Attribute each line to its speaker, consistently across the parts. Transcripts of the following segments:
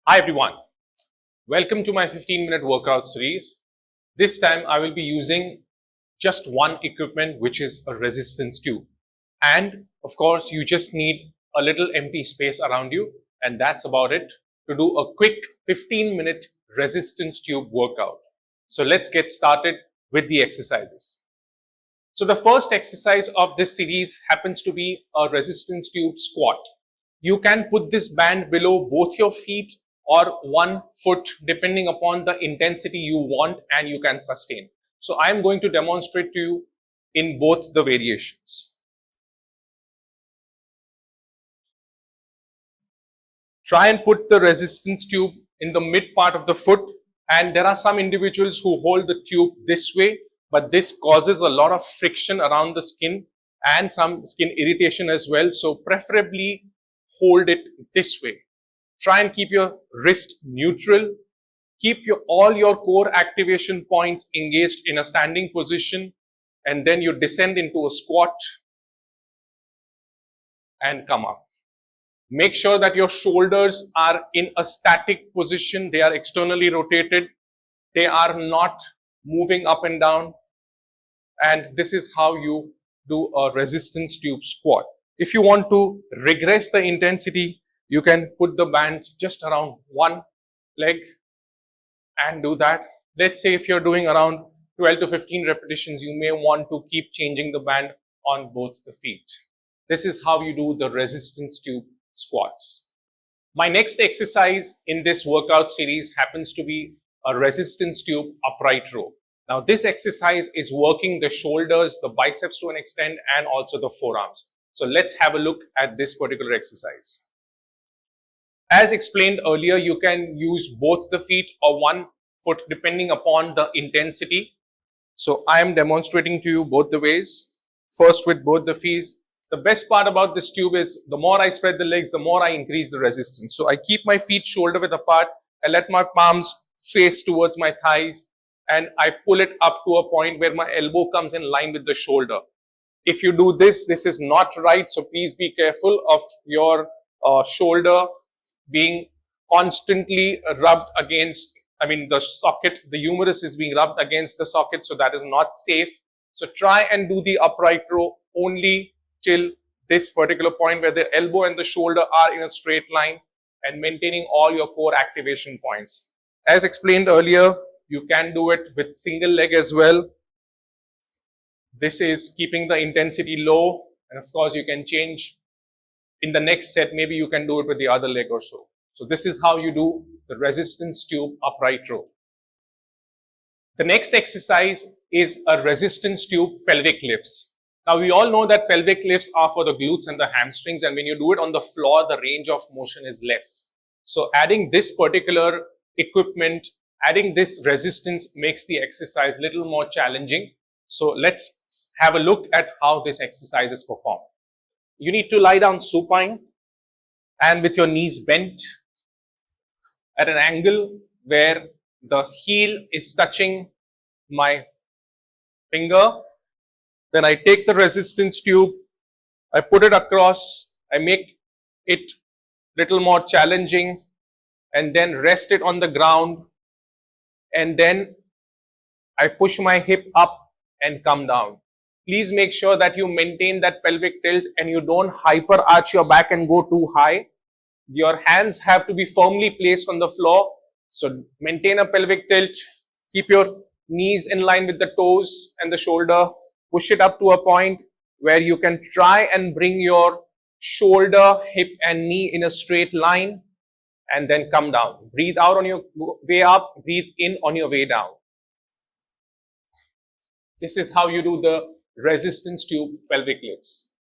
Speaker 1: Hi everyone, welcome to my 15-minute workout series. This time I will be using just one equipment, which is a resistance tube. And of course, you just need a little empty space around you, and that's about it to do a quick 15-minute resistance tube workout. So let's get started with the exercises. So the first exercise of this series happens to be a resistance tube squat. You can put this band below both your feet or 1 foot depending upon the intensity you want and you can sustain. So I am going to demonstrate to you in both the variations. Try and put the resistance tube in the mid part of the foot, and there are some individuals who hold the tube this way, but this causes a lot of friction around the skin and some skin irritation as well. So preferably hold it this way. Try and keep your wrist neutral. Keep all your core activation points engaged in a standing position, and then you descend into a squat and come up. Make sure that your shoulders are in a static position. They are externally rotated. They are not moving up and down. And this is how you do a resistance tube squat. If you want to regress the intensity, you can put the band just around one leg and do that. Let's say if you're doing around 12 to 15 repetitions, you may want to keep changing the band on both the feet. This is how you do the resistance tube squats. My next exercise in this workout series happens to be a resistance tube upright row. Now this exercise is working the shoulders, the biceps to an extent, and also the forearms. So let's have a look at this particular exercise. As explained earlier, you can use both the feet or 1 foot depending upon the intensity. So I am demonstrating to you both the ways. First with both the feet. The best part about this tube is the more I spread the legs, the more I increase the resistance. So I keep my feet shoulder width apart. I let my palms face towards my thighs, and I pull it up to a point where my elbow comes in line with the shoulder. If you do this, this is not right. So please be careful of your shoulder being constantly rubbed against, the socket. The humerus is being rubbed against the socket, so that is not safe. So try and do the upright row only till this particular point where the elbow and the shoulder are in a straight line and maintaining all your core activation points. As explained earlier, you can do it with single leg as well. This is keeping the intensity low, and of course you can change in the next set. Maybe you can do it with the other leg or so. So this is how you do the resistance tube upright row. The next exercise is a resistance tube pelvic lifts. Now we all know that pelvic lifts are for the glutes and the hamstrings, and when you do it on the floor, the range of motion is less. So adding this particular equipment, adding this resistance makes the exercise a little more challenging. So let's have a look at how this exercise is performed. You need to lie down supine and with your knees bent at an angle where the heel is touching my finger. Then I take the resistance tube, I put it across, I make it little more challenging, and then rest it on the ground, and then I push my hip up and come down. Please make sure that you maintain that pelvic tilt and you don't hyper arch your back and go too high. Your hands have to be firmly placed on the floor. So maintain a pelvic tilt. Keep your knees in line with the toes and the shoulder. Push it up to a point where you can try and bring your shoulder, hip and knee in a straight line, and then come down. Breathe out on your way up. Breathe in on your way down. This is how you do the resistance tube pelvic lifts.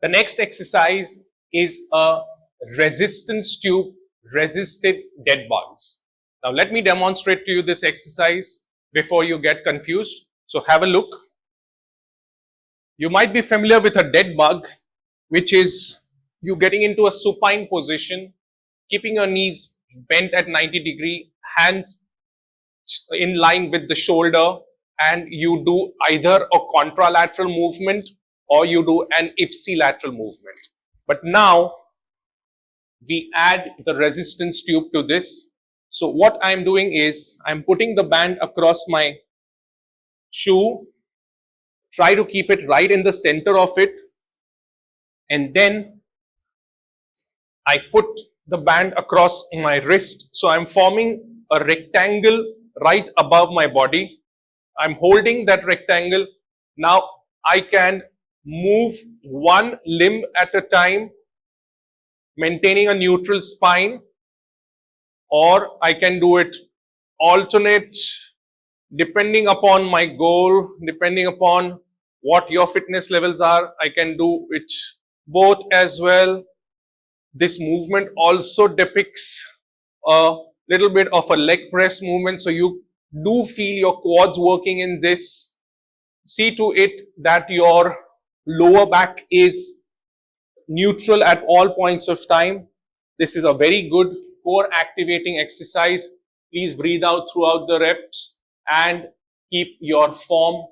Speaker 1: The next exercise is a resistance tube resisted dead bugs. Now let me demonstrate to you this exercise before you get confused. So have a look. You might be familiar with a dead bug, which is you getting into a supine position, keeping your knees bent at 90-degree, hands in line with the shoulder, and you do either a contralateral movement or you do an ipsilateral movement. But now we add the resistance tube to this. So what I'm doing is I'm putting the band across my shoe, try to keep it right in the center of it, and then I put the band across my wrist. So I'm forming a rectangle right above my body. I'm holding that rectangle. Now I can move one limb at a time, maintaining a neutral spine, or I can do it alternate depending upon my goal, depending upon what your fitness levels are. I can do it both as well. This movement also depicts a little bit of a leg press movement, so you do feel your quads working in this. See to it that your lower back is neutral at all points of time. This is a very good core activating exercise. Please breathe out throughout the reps and keep your form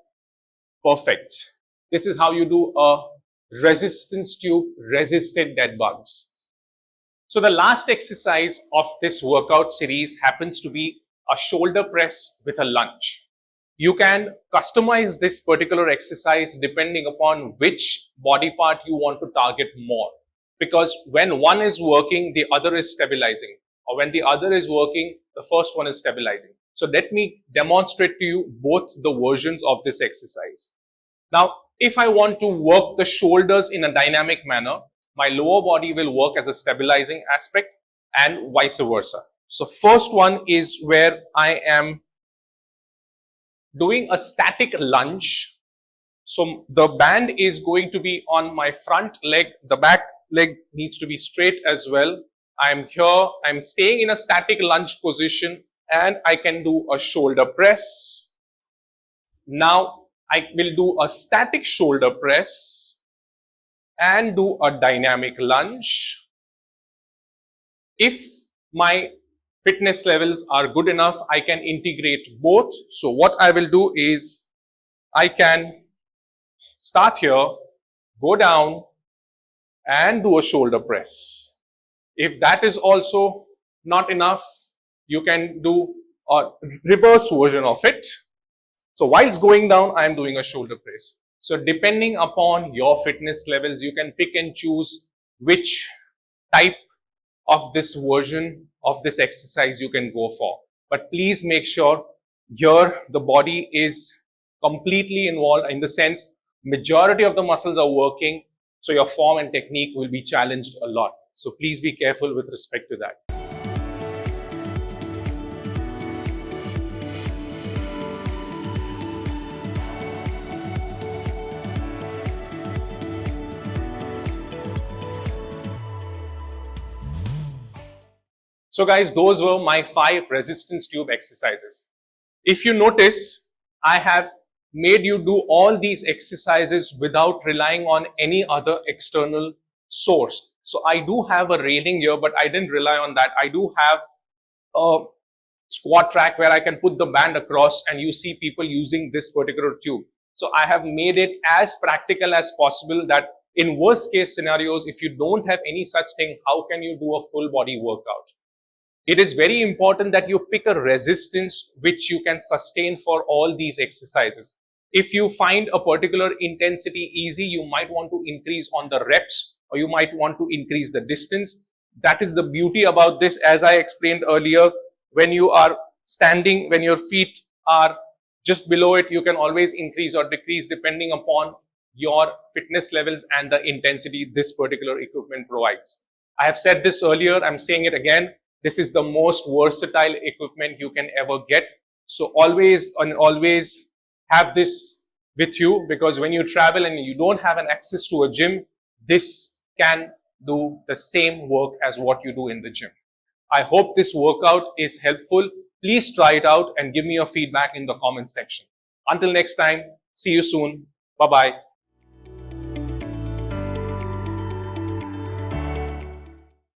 Speaker 1: perfect. This is how you do a resistance tube resisted dead bugs. So the last exercise of this workout series happens to be a shoulder press with a lunge. You can customize this particular exercise depending upon which body part you want to target more. Because when one is working, the other is stabilizing. Or when the other is working, the first one is stabilizing. So let me demonstrate to you both the versions of this exercise. Now, if I want to work the shoulders in a dynamic manner, my lower body will work as a stabilizing aspect and vice versa. So first one is where I am doing a static lunge. So the band is going to be on my front leg. The back leg needs to be straight as well. I'm here. I'm staying in a static lunge position and I can do a shoulder press. Now I will do a static shoulder press and do a dynamic lunge. If my fitness levels are good enough, I can integrate both. So what I will do is I can start here, go down and do a shoulder press. If that is also not enough, you can do a reverse version of it. So whilst going down, I am doing a shoulder press. So depending upon your fitness levels, you can pick and choose which type of this version of this exercise you can go for. But please make sure here the body is completely involved, in the sense majority of the muscles are working, so your form and technique will be challenged a lot. So please be careful with respect to that. So guys, those were my 5 resistance tube exercises. If you notice, I have made you do all these exercises without relying on any other external source. So I do have a railing here, but I didn't rely on that. I do have a squat rack where I can put the band across, and you see people using this particular tube. So I have made it as practical as possible, that in worst case scenarios, if you don't have any such thing, how can you do a full body workout? It is very important that you pick a resistance which you can sustain for all these exercises. If you find a particular intensity easy, you might want to increase on the reps, or you might want to increase the distance. That is the beauty about this. As I explained earlier, when you are standing, when your feet are just below it, you can always increase or decrease depending upon your fitness levels and the intensity this particular equipment provides. I have said this earlier, I'm saying it again. This is the most versatile equipment you can ever get. So always have this with you, because when you travel and you don't have an access to a gym, this can do the same work as what you do in the gym. I hope this workout is helpful. Please try it out and give me your feedback in the comment section. Until next time, see you soon. Bye-bye.